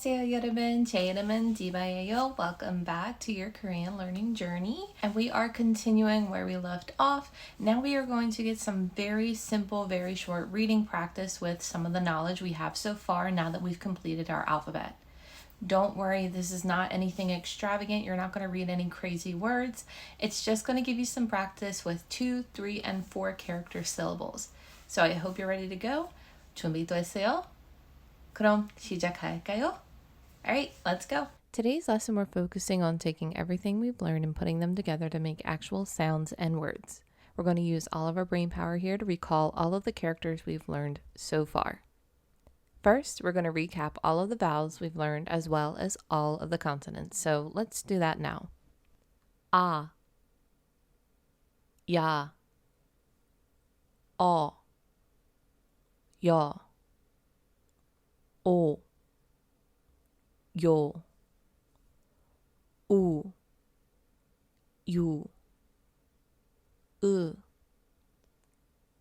안녕하세요, 여러분. 제 이름은 디바예요. Welcome back to your Korean learning journey. And we are continuing where we left off. Now we are going to get some very simple, very short reading practice with some of the knowledge we have so far now that we've completed our alphabet. Don't worry, this is not anything extravagant. You're not going to read any crazy words. It's just going to give you some practice with 2, 3, and 4 character syllables. So I hope you're ready to go. 준비됐어요? 그럼 시작할까요? Alright, let's go. Today's lesson we're focusing on taking everything we've learned and putting them together to make actual sounds and words. We're going to use all of our brain power here to recall all of the characters we've learned so far. First, we're going to recap all of the vowels we've learned as well as all of the consonants. So let's do that now. A, ya, o, 여, 오, 요, 우, 유, 으,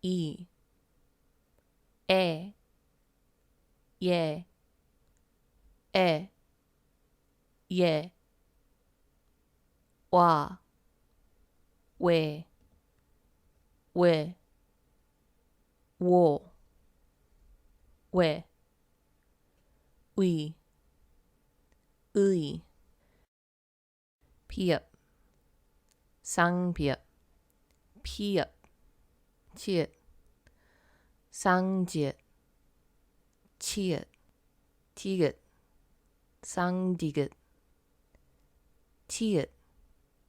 이, 에, 예, 에, 예, 와, 왜, 워, 왜, 위, 의, 피읍, 쌍피읍, 피읍, 치읓, 쌍지읒, 치읓, 디귿, 쌍디귿, 티읕,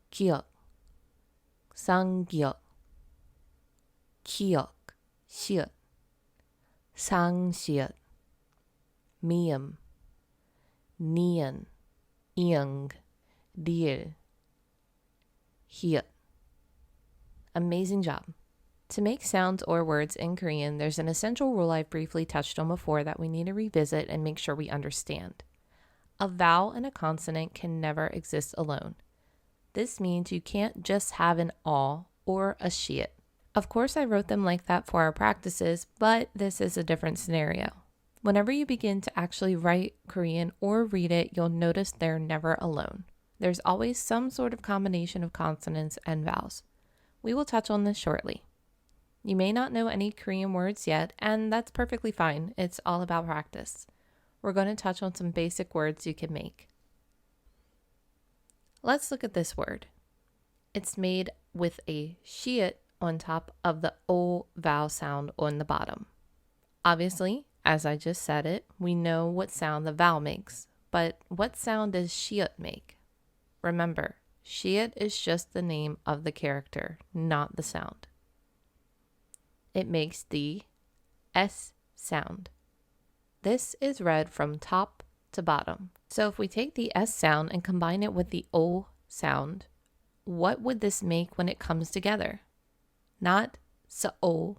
기역, 쌍기역, 기역, 시읒, 상시읒, 미음, 니은, 이응, 리을, 히읗. Amazing job. To make sounds or words in Korean, there's an essential rule I've briefly touched on before that we need to revisit and make sure we understand. A vowel and a consonant can never exist alone. This means you can't just have an aw or a shiat. Of course, I wrote them like that for our practices, but this is a different scenario. Whenever you begin to actually write Korean or read it, you'll notice they're never alone. There's always some sort of combination of consonants and vowels. We will touch on this shortly. You may not know any Korean words yet, and that's perfectly fine. It's all about practice. We're going to touch on some basic words you can make. Let's look at this word. It's made with a shiat on top of the o vowel sound on the bottom. Obviously, as I just said it, we know what sound the vowel makes, but what sound does shiat make? Remember, shiat is just the name of the character, not the sound. It makes the S sound. This is read from top to bottom. So if we take the S sound and combine it with the O sound, what would this make when it comes together? Not so,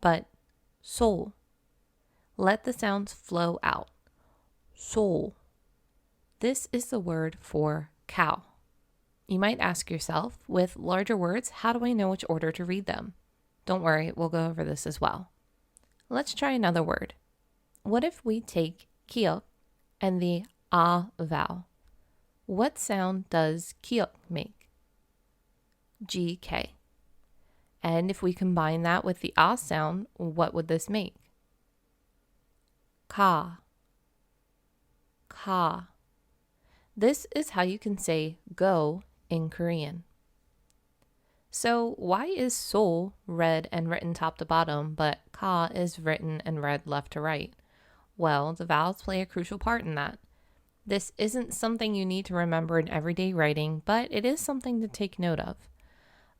but so. Let the sounds flow out. So. This is the word for cow. You might ask yourself, with larger words, how do I know which order to read them? Don't worry, we'll go over this as well. Let's try another word. What if we take kiok and the a vowel? What sound does kiok make? GK. And if we combine that with the a sound, what would this make? Ka. Ka. This is how you can say go in Korean. So why is so read and written top to bottom, but ka is written and read left to right? Well, the vowels play a crucial part in that. This isn't something you need to remember in everyday writing, but it is something to take note of.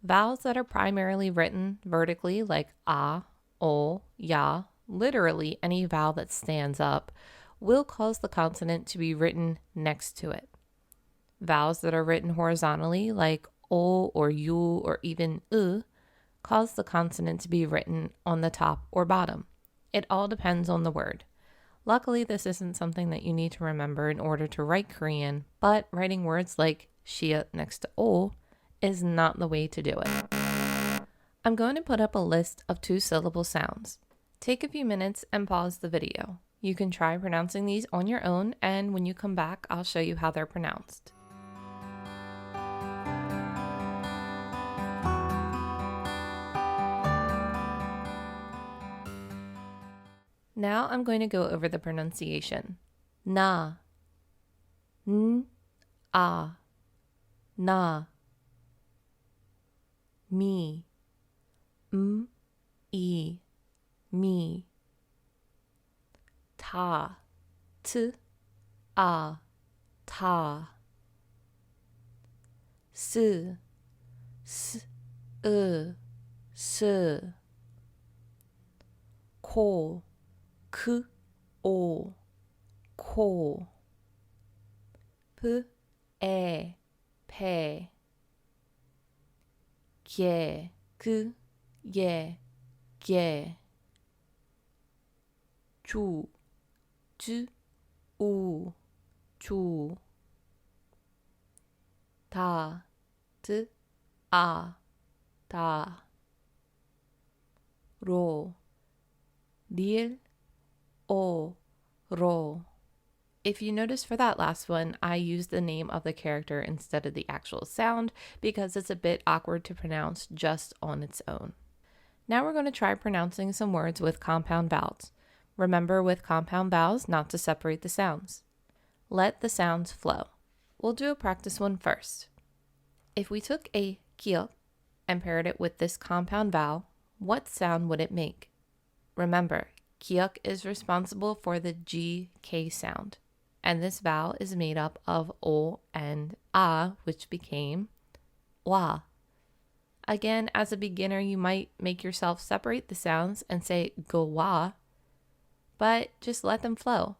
Vowels that are primarily written vertically, like a, o, ya, literally any vowel that stands up, will cause the consonant to be written next to it. Vowels that are written horizontally, like o or yu or even cause the consonant to be written on the top or bottom. It all depends on the word. Luckily, this isn't something that you need to remember in order to write Korean, but writing words like shiat next to o is not the way to do it. I'm going to put up a list of 2-syllable sounds. Take a few minutes and pause the video. You can try pronouncing these on your own, and when you come back, I'll show you how they're pronounced. Now I'm going to go over the pronunciation. Na, n, a, na. Me, e, me. Ta, t, a, ta. S, s, s. Ko, k, o, ko. P, e, pe. Ge, g, ye, ge. Ju, j, u, ju. Ta, t, a, ta. Ro, ril, o, ro. If you notice for that last one, I used the name of the character instead of the actual sound because it's a bit awkward to pronounce just on its own. Now we're going to try pronouncing some words with compound vowels. Remember with compound vowels not to separate the sounds. Let the sounds flow. We'll do a practice one first. If we took a kiok and paired it with this compound vowel, what sound would it make? Remember, kiok is responsible for the GK sound, and this vowel is made up of O and A, which became wa. Again, as a beginner, you might make yourself separate the sounds and say go wa, but just let them flow.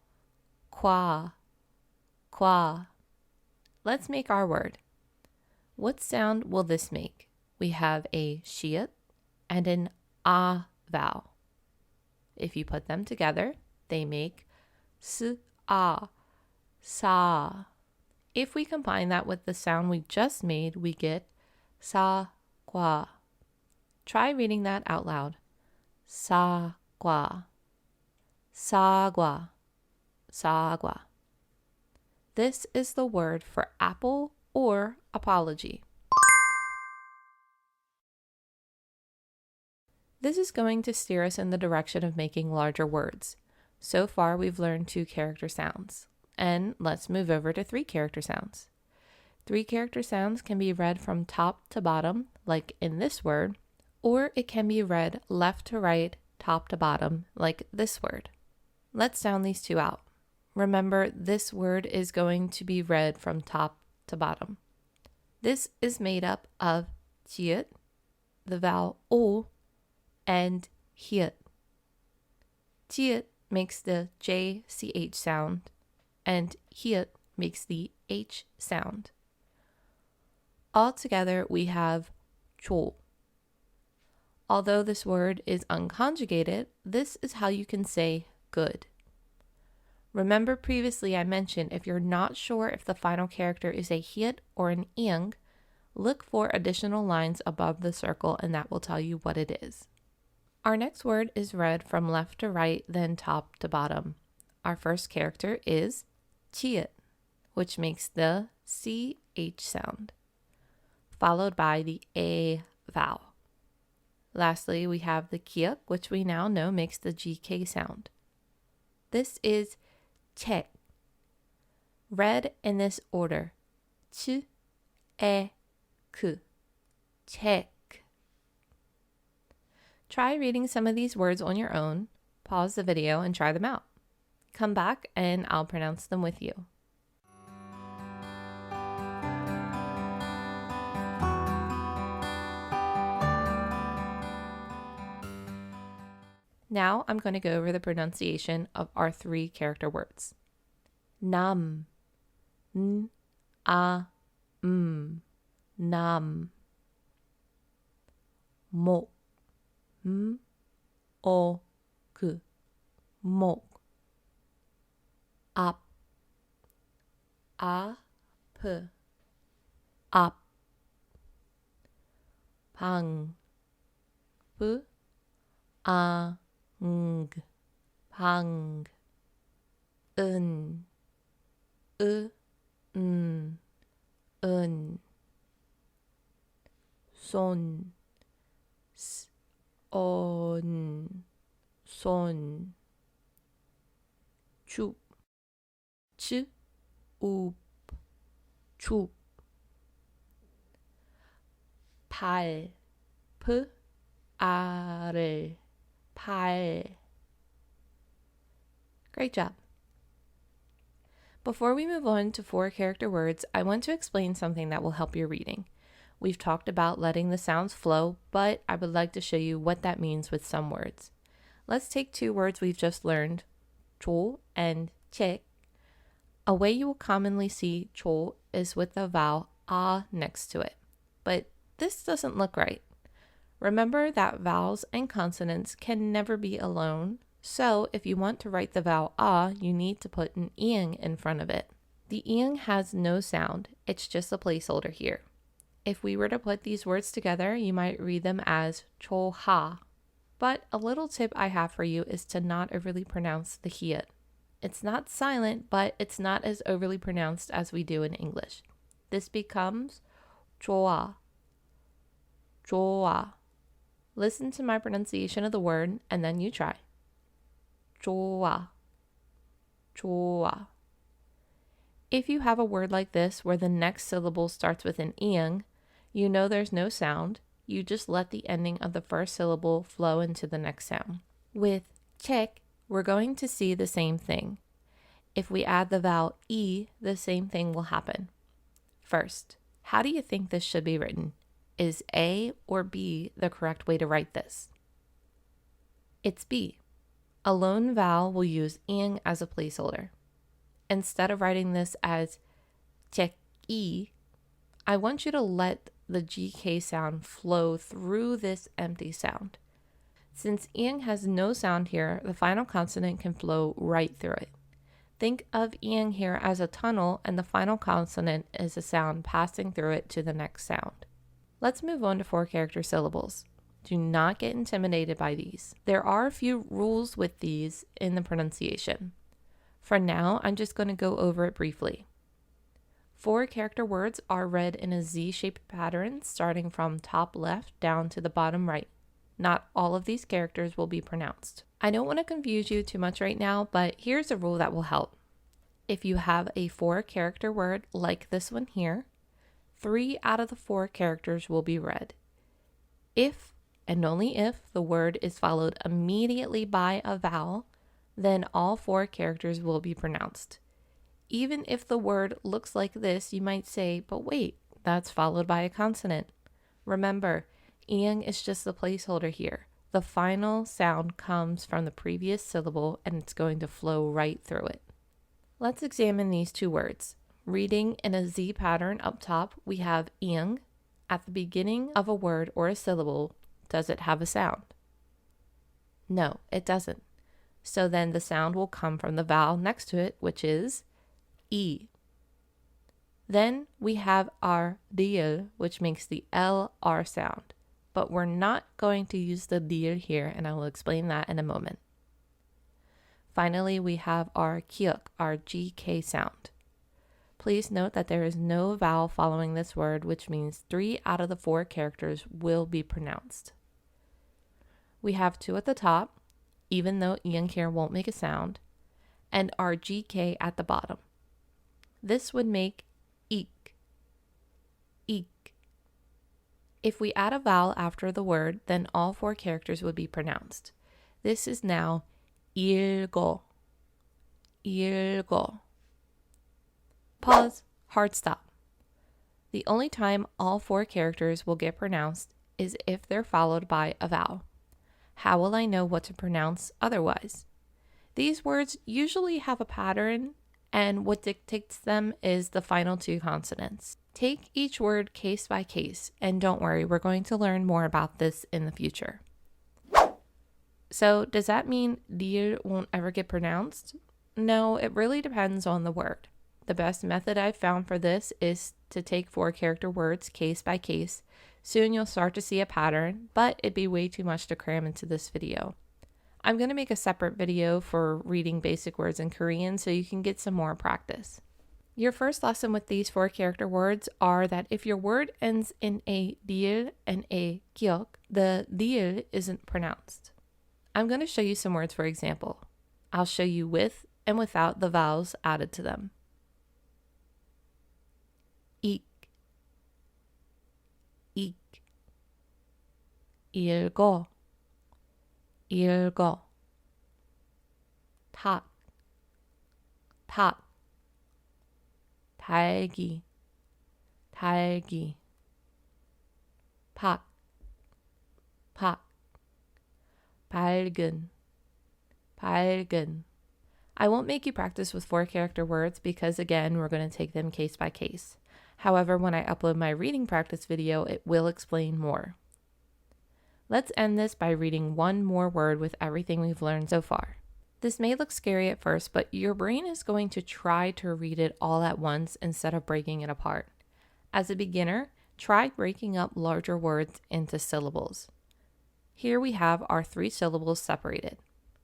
Qua, qua. Let's make our word. What sound will this make? We have a shiat and an a vowel. If you put them together, they make s-a, sa. If we combine that with the sound we just made, we get sa-gua. Try reading that out loud. Sa-gua, sa-gua, sa-gua. This is the word for apple or apology. This is going to steer us in the direction of making larger words. So far, we've learned 2 character sounds. And let's move over to 3 character sounds. 3 character sounds can be read from top to bottom, like in this word, or it can be read left to right, top to bottom, like this word. Let's sound these 2 out. Remember, this word is going to be read from top to bottom. This is made up of jiet, the vowel o, and hiet. Jiet makes the JCH sound, and hiet makes the H sound. Altogether, we have cho. Although this word is unconjugated, this is how you can say good. Remember previously I mentioned if you're not sure if the final character is a hiet or an ing, look for additional lines above the circle and that will tell you what it is. Our next word is read from left to right, then top to bottom. Our first character is chiet, which makes the CH sound, followed by the A vowel. Lastly, we have the kiek, which we now know makes the GK sound. This is che, read in this order: ch, e, k, check. Try reading some of these words on your own, pause the video and try them out. Come back and I'll pronounce them with you. Now I'm going to go over the pronunciation of our 3 character words. Nam, n, a, nam. Mo, m, o, k, mok. Up, a, p, up. Pang, p, a, ng, pang. 은, 으, 은, 손, 스, 손, 춥, 츠, 우, 춥, 발, 프, 알을, 발. Great job. Before we move on to 4-character words, I want to explain something that will help your reading. We've talked about letting the sounds flow, but I would like to show you what that means with some words. Let's take 2 words we've just learned, 조 and 책. A way you will commonly see 조 is with the vowel a next to it, but this doesn't look right. Remember that vowels and consonants can never be alone, so if you want to write the vowel a, you need to put an ing in front of it. The ing has no sound, it's just a placeholder here. If we were to put these words together, you might read them as choha. But a little tip I have for you is to not overly pronounce the hiat. It's not silent, but it's not as overly pronounced as we do in English. This becomes choa, choa. Listen to my pronunciation of the word and then you try. Choa, choa. If you have a word like this where the next syllable starts with an ing, you know there's no sound. You just let the ending of the first syllable flow into the next sound. With 책, we're going to see the same thing. If we add the vowel e, the same thing will happen. First, how do you think this should be written? Is A or B the correct way to write this? It's B. A lone vowel will use ing as a placeholder. Instead of writing this as 책이, I want you to let the GK sound flow through this empty sound. Since ing has no sound here, the final consonant can flow right through it. Think of ing here as a tunnel and the final consonant is a sound passing through it to the next sound. Let's move on to 4-character syllables. Do not get intimidated by these. There are a few rules with these in the pronunciation. For now, I'm just going to go over it briefly. 4-character words are read in a Z-shaped pattern starting from top left down to the bottom right. Not all of these characters will be pronounced. I don't want to confuse you too much right now, but here's a rule that will help. If you have a 4-character word like this one here, 3 out of the 4 characters will be read. If, and only if, the word is followed immediately by a vowel, then all 4 characters will be pronounced. Even if the word looks like this, you might say, but wait, that's followed by a consonant. Remember, ing is just the placeholder here. The final sound comes from the previous syllable and it's going to flow right through it. Let's examine these 2 words. Reading in a Z pattern up top, we have ing. At the beginning of a word or a syllable, does it have a sound? No, it doesn't. So then the sound will come from the vowel next to it, which is E. Then we have our dil, which makes the LR sound. But we're not going to use the dil here, and I will explain that in a moment. Finally, we have our kiuk, our GK sound. Please note that there is no vowel following this word, which means 3 out of the 4 characters will be pronounced. We have 2 at the top, even though ing here won't make a sound, and our GK at the bottom. This would make eek, eek. If we add a vowel after the word, then all 4 characters would be pronounced. This is now 읽어, 읽어. Pause, hard stop. The only time all 4 characters will get pronounced is if they're followed by a vowel. How will I know what to pronounce otherwise? These words usually have a pattern, and what dictates them is the final 2 consonants. Take each word case by case, and don't worry, we're going to learn more about this in the future. So, does that mean dir won't ever get pronounced? No, it really depends on the word. The best method I've found for this is to take 4-character words case by case. Soon you'll start to see a pattern, but it'd be way too much to cram into this video. I'm going to make a separate video for reading basic words in Korean so you can get some more practice. Your first lesson with these 4-character words are that if your word ends in a 리을 and a 기억, the 리을 isn't pronounced. I'm going to show you some words for example. I'll show you with and without the vowels added to them. Ik, ik, 읽어, 읽어, 탁, 탁, 달기, 달기, 팍, 팍, 밝은, 밝은. I won't make you practice with 4-character words because, again, we're going to take them case by case. However, when I upload my reading practice video, it will explain more. Let's end this by reading one more word with everything we've learned so far. This may look scary at first, but your brain is going to try to read it all at once instead of breaking it apart. As a beginner, try breaking up larger words into syllables. Here we have our 3 syllables separated.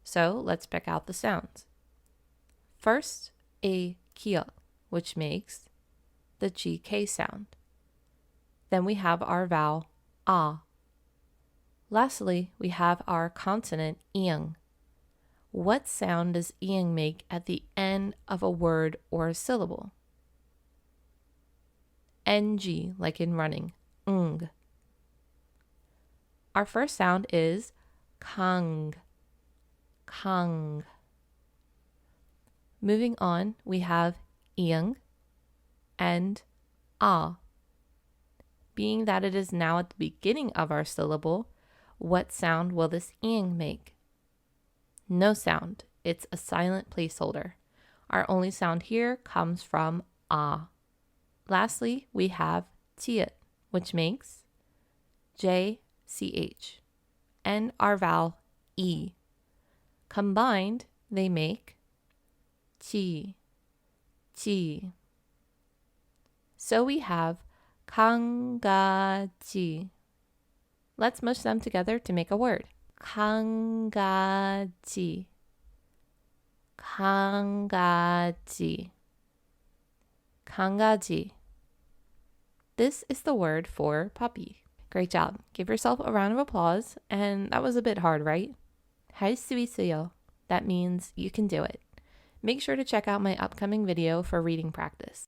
So let's pick out the sounds. First, a 기억, which makes the GK sound. Then we have our vowel a. Lastly, we have our consonant ing. What sound does ing make at the end of a word or a syllable? ng, like in running, ung. Our first sound is kang, kang. Moving on, we have ing and a. Being that it is now at the beginning of our syllable, what sound will this ing make? No sound. It's a silent placeholder. Our only sound here comes from a. Lastly, we have tiet, which makes JCH, and our vowel E. Combined, they make chi, chi. So we have 강가지. Let's mush them together to make a word. 강가지, 강가지, 강가지. This is the word for puppy. Great job. Give yourself a round of applause. And that was a bit hard, right? 할 수 있어요. That means you can do it. Make sure to check out my upcoming video for reading practice.